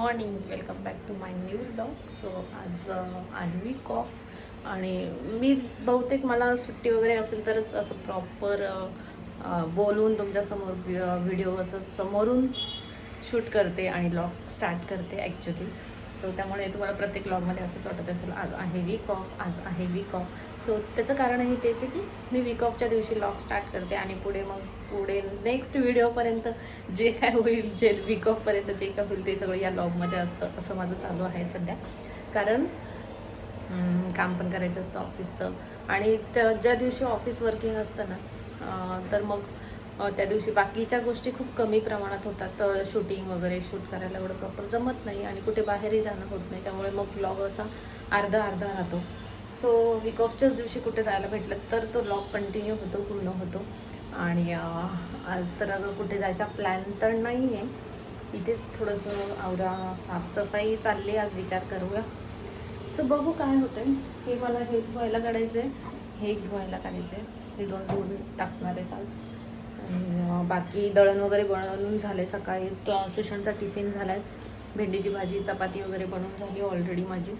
Morning, welcome back to my new blog. So आज आहे weak of आणि मी बहुतेक मला सुट्टी वगैरे असेल तरच असं प्रॉपर बोलून तुमच्यासमोर व्हिडिओ असं समोरून शूट करते आणि ब्लॉग स्टार्ट करते ॲक्च्युली. सो त्यामुळे तुम्हाला प्रत्येक ब्लॉगमध्ये असंच वाटत असेल आज आहे वीक ऑफ, आज आहे वीक ऑफ. सो त्याचं कारणही तेच आहे की मी वीक ऑफच्या दिवशी ब्लॉग स्टार्ट करते आणि पुढे नेक्स्ट व्हिडिओपर्यंत जे काय होईल, जे वीक ऑफपर्यंत जे काय होईल ते सगळं या ब्लॉगमध्ये असतं, असं माझं चालू आहे सध्या. कारण काम पण करायचं असतं ऑफिसचं आणि ज्या दिवशी ऑफिस वर्किंग असतं ना तर मग त्या दिवशी बाकीच्या गोष्टी खूप कमी प्रमाणात होतात. तर शूटिंग वगैरे शूट करायला एवढं प्रॉपर जमत नाही आणि कुठे बाहेरही जाणं होत नाही. त्यामुळे मग ब्लॉग असा अर्धा राहतो. सो वीक ऑफच्याच दिवशी कुठे जायला भेटलं तर तो ब्लॉग कंटिन्यू होतो, पूर्ण होतो. आणि आज तर कुठे जायचा प्लॅन तर नाही आहे. इथेच थोडंसं आवरा साफसफाई चालली, आज विचार करूया. सो बघू काय होतं आहे. हे मला हे धुवायला काढायचं आहे, हे एक धुवायला काढायचं आहे. हे दोन धुवून टाकणार आहे आज. आणि बाकी दळण वगैरे बनवून झाले. सकाळी सुशांतचा टिफिन झाला आहे. भेंडीची भाजी चपाती वगैरे बनवून झाली ऑलरेडी माझी.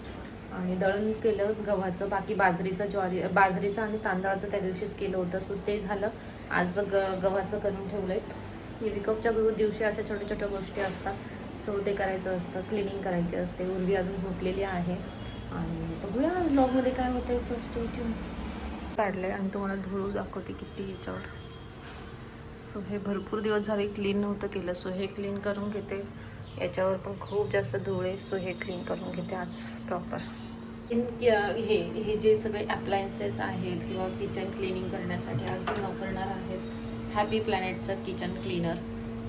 आणि दळण केलं गव्हाचं, बाकी बाजरीचं आणि तांदळाचं त्या दिवशीच केलं होतं. सो ते झालं. आज गव्हाचं करून ठेवलं आहे. हे विकअपच्या दिवशी अशा छोट्या छोट्या गोष्टी असतात. सो ते करायचं असतं, क्लिनिंग करायची असते. उर्वी अजून झोपलेली आहे आणि बघूया आज ब्लॉगमध्ये काय होतं आहे. So stay tune. काढलं आहे आणि तुम्हाला धूळ दाखवते किती याच्यावर. सो हे भरपूर दिवस झाले क्लीन नव्हतं केलं. सो हे क्लीन करून घेते. याच्यावर पण खूप जास्त धूळ आहे. सो हे क्लीन करून घेते आज प्रॉपर. हे जे सगळे अप्लायन्सेस आहेत किंवा किचन क्लिनिंग करण्यासाठी आज मी वापरणार आहेत हॅपी प्लॅनेटचं किचन क्लीनर.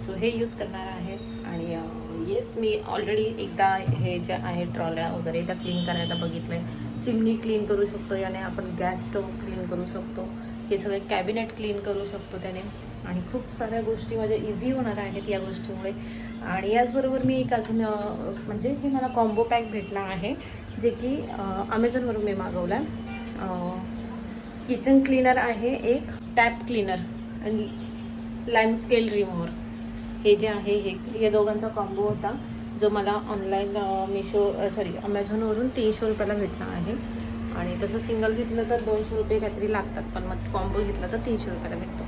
सो हे यूज करणार आहे. आणि येस, मी ऑलरेडी एकदा हे जे आहे ट्रॉल्या वगैरे त्या क्लीन करायला बघितलं आहे. चिमणी क्लीन करू शकतो याने आपण, गॅस स्टोव्ह क्लीन करू शकतो, हे सगळे कॅबिनेट क्लीन करू शकतो त्याने. आणि खूप साऱ्या गोष्टी माझ्या इझी होणार आहेत या गोष्टीमुळे. आणि याचबरोबर मी एक अजून म्हणजे हे मला कॉम्बो पॅक भेटला आहे, जे की अमेझॉनवरून मी मागवला आहे. किचन क्लीनर आहे एक, टॅप क्लीनर आणि लाईम स्केल रिमूव्हर. हे जे आहे हे दोघांचा कॉम्बो होता, जो मला ऑनलाईन अमेझॉनवरून 300 रुपयाला भेटला आहे. आणि तसं सिंगल घेतलं तर 200 रुपये काहीतरी लागतात, पण मग कॉम्बो घेतला तर 300 रुपयाला भेटतो.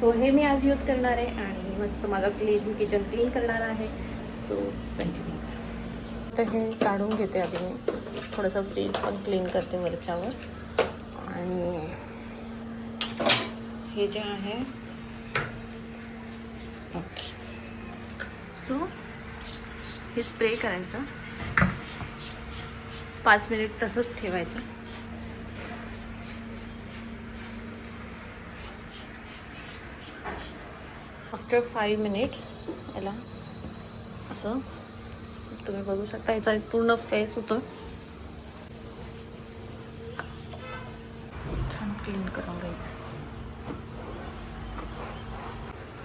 सो हे मी आज यूज करणार आहे आणि मस्त माझा किचन क्लीन करणार आहे. So continue. तर हे काढून घेते आधी मी. थोडंसं फ्रीज पण क्लीन करते वरच्यावर. आणि हे जे आहे ओके. सो हे स्प्रे करायचं, 5 मिनिट तसंच ठेवायचं. आफ्टर 5 मिनिट्स याला असं तुम्ही बघू शकता, याचा पूर्ण फेस होतो छान क्लीन करून घ्यायचं.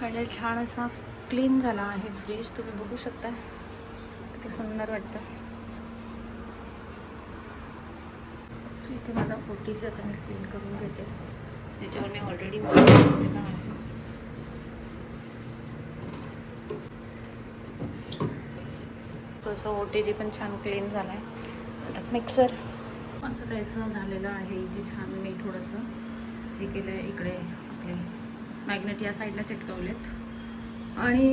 फायनल छान असा क्लीन झाला आहे फ्रीज. तुम्ही बघू शकता किती सुंदर वाटतं. सो इथे माझा ओटीचं आता मी क्लीन करून घेते. त्याच्यावर मी ऑलरेडी केलेला आहे. थोडंसं ओटीजी पण छान क्लीन झालं आहे. आता मिक्सर असं काहीसं झालेलं आहे. इथे छान मी थोडंसं हे केलं आहे. इकडे आपले मॅग्नेट या साईडला चिटकवलेत. आणि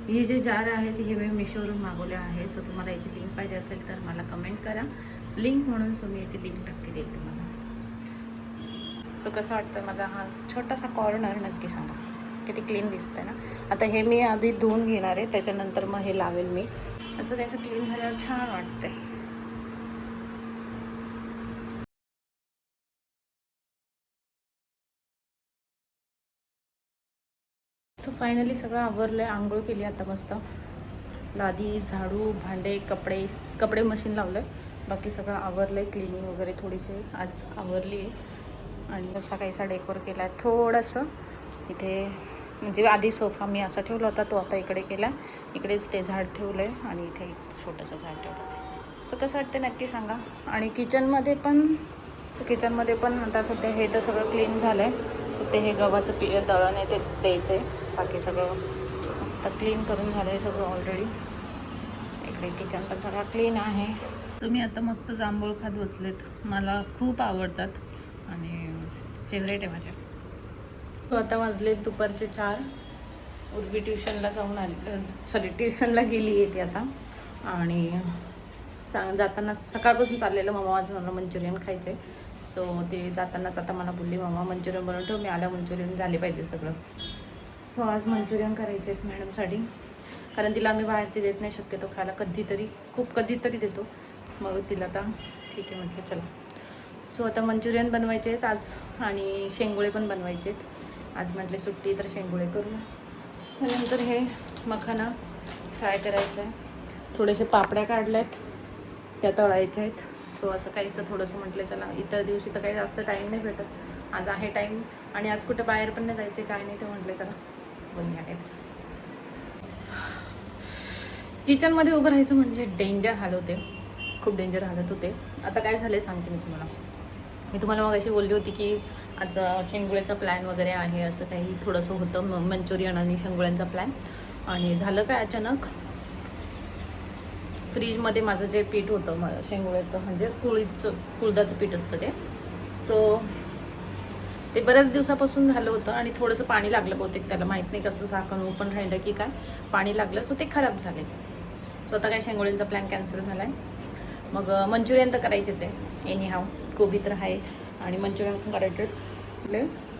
हे जे जार आहेत हे मी मिशोवरून मागवले आहे. सो तुम्हाला याची लिंक पाहिजे असेल तर मला कमेंट करा लिंक म्हणून. सो मी याची लिंक नक्की देईल तुम्हाला. सो कसं वाटतं माझा हा छोटासा कॉर्नर, नक्की सांगा किती क्लीन दिसतं ना. आता हे मी आधी धुवून घेणार आहे, त्याच्यानंतर मग हे लावेल मी. असं त्याचं क्लीन झाल्यावर छान वाटतंय. सो फायनली सगळं आवरलं आहे. आंघोळ केली आता मस्त. लादी, झाडू, भांडे, कपडे मशीन लावलं आहे. बाकी सगळं आवरलं आहे. क्लिनिंग वगैरे थोडीशी आज आवरली आहे. आणि असा काहीसा डेकोर केला आहे थोडंसं इथे. म्हणजे आधी सोफा मी असा ठेवला होता, तो आता इकडे केला. इकडेच ते झाड ठेवलं आहे आणि इथे एक छोटंसं झाड ठेवलं. सो कसं वाटतं नक्की सांगा. आणि किचनमध्ये पण आता सध्या हे तर सगळं क्लीन झालं आहे. तर ते हे गव्हाचं दळण आहे ते द्यायचं आहे. बाकी सगळं मस्त क्लीन करून झालं आहे सगळं ऑलरेडी. इकडे किचन पण सगळा क्लीन आहे. तुम्ही आता मस्त जांभूळ खात बसलेत. मला खूप आवडतात आणि फेवरेट आहे माझ्या. तो आता वाजलेत दुपारचे 4. उर्वी ट्युशनला जाऊन आली, ट्युशनला गेली आहे ती आता. आणि जाताना सकाळपासून चाललेलं मम्मा माझं मला मंचुरियन खायचं आहे. सो ते जातानाच आता मला बोलली मम्मा मंचुरियन बनवून ठेव, मी आल्या मंचुरियन झाले पाहिजे सगळं. सो आज मंचुरियन करायचे आहेत मॅडमसाठी, कारण तिला आम्ही बाहेरचे देत नाही शक्यतो खायला, कधीतरी खूप कधीतरी देतो. मग तिला आता ठीक आहे म्हटलं चला. सो आता मंचुरियन बनवायचे आहेत आज आणि शेंगोळे पण बनवायचे आहेत. आज म्हटले सुट्टी तर शेंगोळे करू. त्यानंतर हे मखाना फ्राय करायचं आहे. थोडेसे पापड्या काढल्या आहेत, त्या तळायच्या आहेत. सो असं काहीसं थोडंसं म्हटलं चला, इतर दिवशी तर काही जास्त टाईम नाही भेटत, आज आहे टाईम. आणि आज कुठं बाहेर पण नाही जायचं काय नाही, ते म्हटलं चला बनवूया काय. किचनमध्ये उभं राहायचं म्हणजे डेंजर हाल होते, खूप डेंजर हालत होते. आता काय झालं सांगते मी तुम्हाला मग अशी बोलली होती की आज शेंगुळ्याचा प्लॅन वगैरे आहे, असं काही थोडंसं होतं मंचुरियन आणि शेंगुळ्यांचा प्लॅन. आणि झालं काय अचानक, फ्रीजमध्ये माझं जे पीठ होतं शेंगुळ्याचं म्हणजे कुळदाचं पीठ असतं ते, सो ते बऱ्याच दिवसापासून झालं होतं आणि थोडंसं पाणी लागलं बहुतेक त्याला, माहीत नाही कसं झाकण ओपन राहिलं की काय पाणी लागलं, सो ते खराब झाले. सो आता काय शेंगुळ्यांचा प्लॅन कॅन्सल झाला आहे. मग मंचुरियन तर करायचेच आहे एनी हाव, कोबी तर आहे आणि मंचुरियन पण करायचे.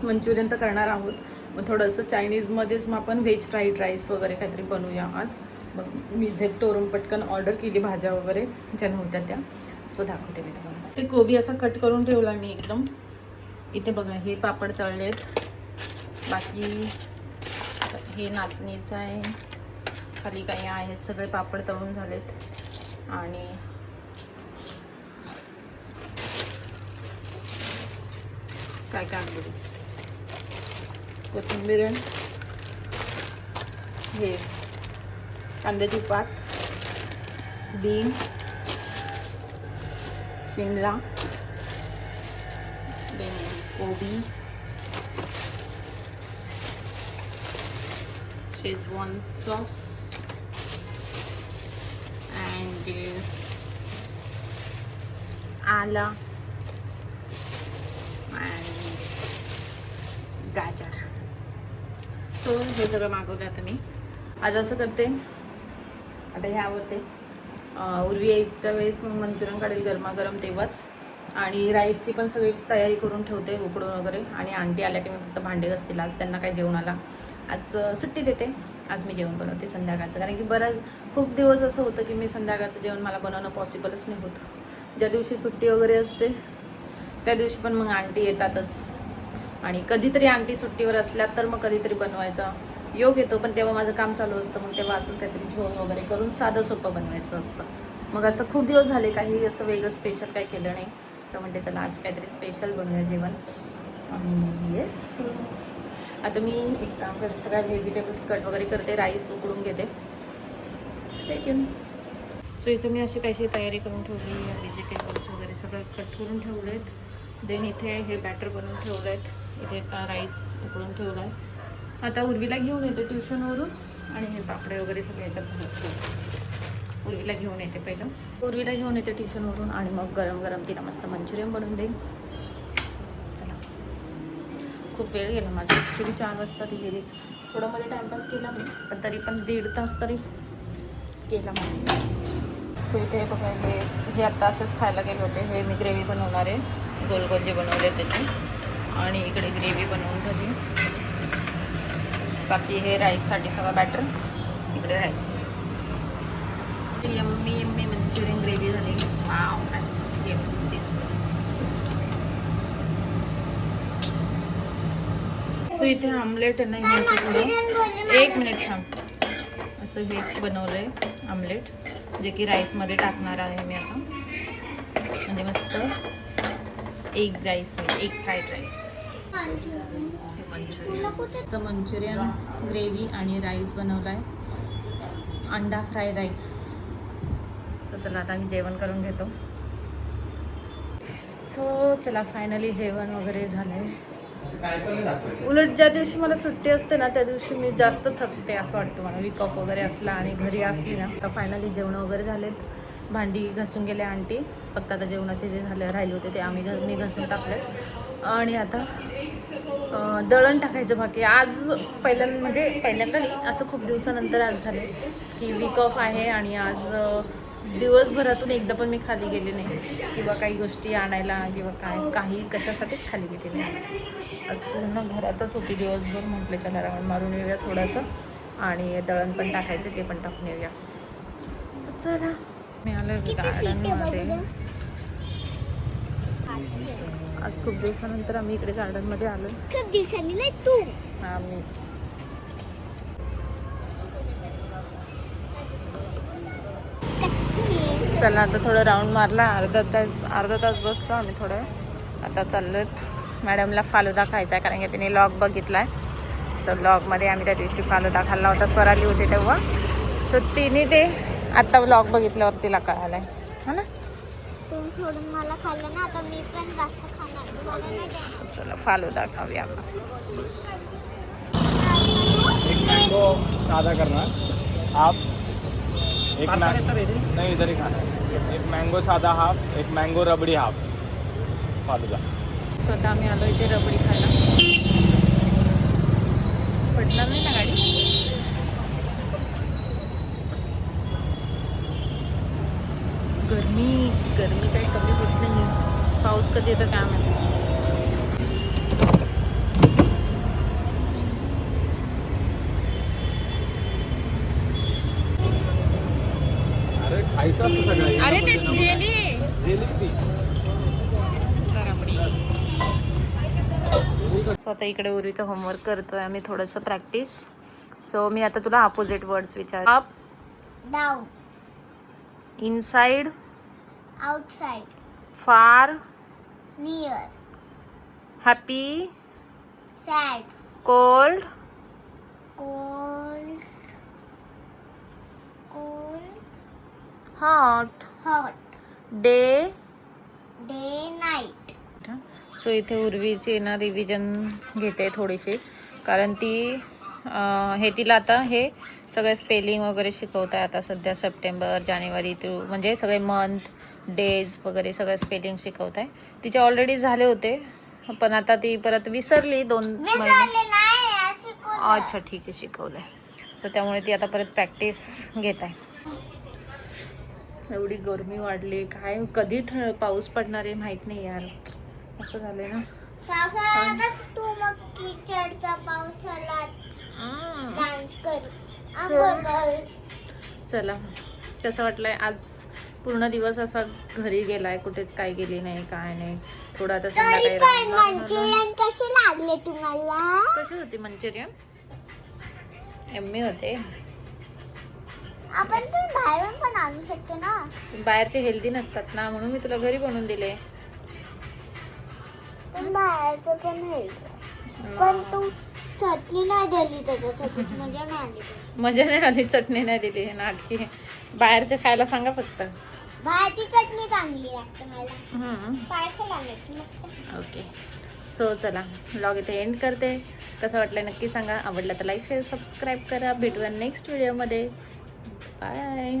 मंचुरियन तर करणार आहोत, मग थोडंसं चायनीजमध्येच मग आपण व्हेज फ्राईड राईस वगैरे काहीतरी बनवूया आज. मग मी झेप्टोवरून पटकन ऑर्डर केली भाज्या वगैरे ज्या नव्हत्या त्या, सो दाखवते मी तुम्हाला. ते कोबी असा कट करून ठेवला मी एकदम. इथे बघा हे पापड तळलेत, बाकी हे नाचणीचं आहे, खाली काही आहेत सगळे पापड तळून झालेत. आणि काय काय आणलं, कोथिंबीर, हे कांद्याची पात, बीन्स, शिमला, कोबी, शेजवान सॉस and आला and गाजर. सो हे सगळं मागवलं आता मी. आज असं करते, आता हे आवडते उर्वी यायच्या वेळेस मग मंचुरियन काढेल गरमागरम तेव्हाच, आणि राईसची पण सगळी तयारी करून ठेवते उकडून वगैरे. आणि आंटी आल्या की मी फक्त भांडे घासतील, आज त्यांना काय जेवणाला आज सुट्टी देते. आज मी जेवण बनवते संध्याकाळचं, कारण की खूप दिवस असं होतं की मी संध्याकाळचं जेवण मला बनवणं पॉसिबलच नाही होतं. ज्या दिवशी सुट्टी वगैरे असते त्या दिवशी पण मग आंटी येतातच, आणि कधीतरी आंटी सुट्टीवर असल्या तर मग कधीतरी बनवायचा योग येतो, पण तेव्हा माझं काम चालू असतं, मग तेव्हा असंच काहीतरी जेवण वगैरे करून साधं सोपं बनवायचं असतं. मग असं खूप दिवस झाले काही असं वेगळं स्पेशल काही केलं नाही, तर म्हणते चला आज काहीतरी स्पेशल बनवूया जेवण. आणि येस, आता मी एक काम करते, सगळ्या व्हेजिटेबल्स कट वगैरे करते, राईस उकडून घेते. Stay tune. सो इथं मी अशी काहीशी तयारी करून ठेवली, व्हेजिटेबल्स वगैरे सगळं कट करून ठेवलेत. देन इथे हे बॅटर बनवून ठेवलं आहेत, इथे राईस उकडून ठेवला आहे. आता उर्वीला घेऊन येते ट्युशनवरून, आणि हे पापडे वगैरे सगळे याच्यात घालते. उर्वीला घेऊन येते पहिलं, उर्वीला घेऊन येते ट्युशनवरून, आणि मग गरम गरम तिला मस्त मंचुरियन बनवून देईन. चला, खूप वेळ गेला माझा, ॲक्च्युली 4 वाजता ती गेली. थोडं मध्ये टाईमपास केला मी, पण तरी पण 1.5 तास तरी केला माझा. सो इथे बघा, हे आता असंच खायला गेले होते. हे मी ग्रेव्ही बनवणार आहे, गोल गोल जे बनवले त्याची, आणि इकडे ग्रेव्ही बनवून झाली. बाकी हे राईससाठी सगळं बॅटर, इकडे rice. Yummy yummy Manchurian gravy झाली. वाव, सो इथे आमलेट आहे ना, हे असं थोडं 1 मिनिट थांब, असं हे बनवलं आहे आमलेट, जे की राईसमध्ये टाकणार आहे मी आता. म्हणजे मस्त एग राईस होईल, एग फ्राईड राईस. तर मंचुरियन ग्रेव्ही आणि राईस बनवला आहे, अंडा फ्राय राईस. सो चला आता मी जेवण करून घेतो. सो चला, फायनली जेवण वगैरे झालं आहे. उलट ज्या दिवशी मला सुट्टी असते ना त्या दिवशी मी जास्त थकते असं वाटतं मला. वीक ऑफ वगैरे असला आणि घरी असली ना तर फायनली जेवण वगैरे झालेत. भांडी घासून गेले आंटी. फक्त आता जेवणाचे जे राहिले होते ते मी घासून टाकले. आणि आता दळण टाकायचं बाकी. आज पहिल्यांदा नाही, असं खूप दिवसानंतर आज झाले की वीक ऑफ आहे आणि आज दिवसभरातून एकदा पण मी खाली गेले नाही किंवा काही गोष्टी आणायला किंवा काही कशासाठीच खाली गेले नाही. आज पूर्ण घरातच होती दिवसभर. म्हटलं चला राऊंड मारून येऊया थोडंसं आणि दळण पण टाकायचं ते पण टाकून येऊया. चला मी आलो गार्डनमध्ये. आज खूप दिवसानंतर आम्ही इकडे गार्डनमध्ये आलो. खूप दिवसांनी नाही तू. हां मी. चला आता थोडं राऊंड मारला. अर्धा तास बसलो आम्ही थोडं. आता चाललोत. मॅडमला फालुदा खायचा आहे कारण की तिने लॉग बघितला आहे. तर लॉगमध्ये आम्ही त्या दिवशी फालुदा खाल्ला होता. स्वराली होती तेव्हा. सो तिने ते आत्ता व्लॉग बघितल्यावर तिला कळालं आहे है ना. तुम्ही सोडून मला खाल्लं ना आता मी पण जास्त खाणार. सो चला फालुदा खाऊया. एक मैंगो सादा करना हाफ. एक नहीं इधर ही खाना है. एक मैंगो सादा हाफ, एक मैंगो रबड़ी हाफ फालुदा. स्वतः आम्ही आलो इथे रबडी खायला. पडणार नाही ना गाडी. गरमी काही कमी होत नाही. पाऊस कधी येतं काय माहिती. अरे खायचं असतं सगळं. अरे ते जेली ती सो आता इकडे उर्वीचं होमवर्क करतोय आम्ही थोडंसं प्रॅक्टिस. सो मी आता तुला अपोजिट वर्ड्स विचार. अप, डाऊन, इनसाइड, आउटसाइड, फार, near, happy, sad, cold, cold, hot, hot, day. Night. So इथे उर्वीची ना रिव्हिजन घेते थोडीशी कारण ती तिला आता हे सगळे स्पेलिंग वगैरे शिकवत आहे. आता सध्या सप्टेंबर जानेवारी म्हणजे सगळे मंथ डेज वगैरे सगळं स्पेलिंग शिकवत आहे. तिचे ऑलरेडी झाले होते पण आता ती परत विसरली 2 महिने. अच्छा ठीक आहे शिकवलं आहे. सो त्यामुळे ती आता परत प्रॅक्टिस घेत आहे. एवढी गरमी वाढली काय कधी पाऊस पडणार आहे माहीत नाही यार. असं झालंय ना. पावसाळ्यातच तू मग कीचडचा पावसाळ्यात डान्स कर. चला कसं वाटलंय आज पूर्ण दिवस असा घरी गेलाय. कुठेच काही गेली नाही काय नाही. थोडं आता संध्याकाळी मंचुरियन कसे लागले तुम्हाला. कशी होती मंचुरियन. एम्मी होते. आपण पण बाहेरून पण आणू शकतो ना. बाहेरचे हेल्दी नसतात ना म्हणून मी तुला घरी बनवून दिले. पण बाहेरचं पण हेल्दी. पण तू चटणी नाही दिली त्याच्यासाठी मजा नाही आली. मजा नाही आली. चटणी नाही दिली. नाटकी. बाहेरचे खायला सांगा फक्त. बाहेरची चटणी चांगली लागते मला. पार्सल आणायची मग. ओके सो चला व्लॉग इथे एंड करते. कसं वाटलं नक्की सांगा. आवडलं तर लाईक शेअर सबस्क्राईब करा. भेटूया नेक्स्ट व्हिडिओमध्ये. बाय.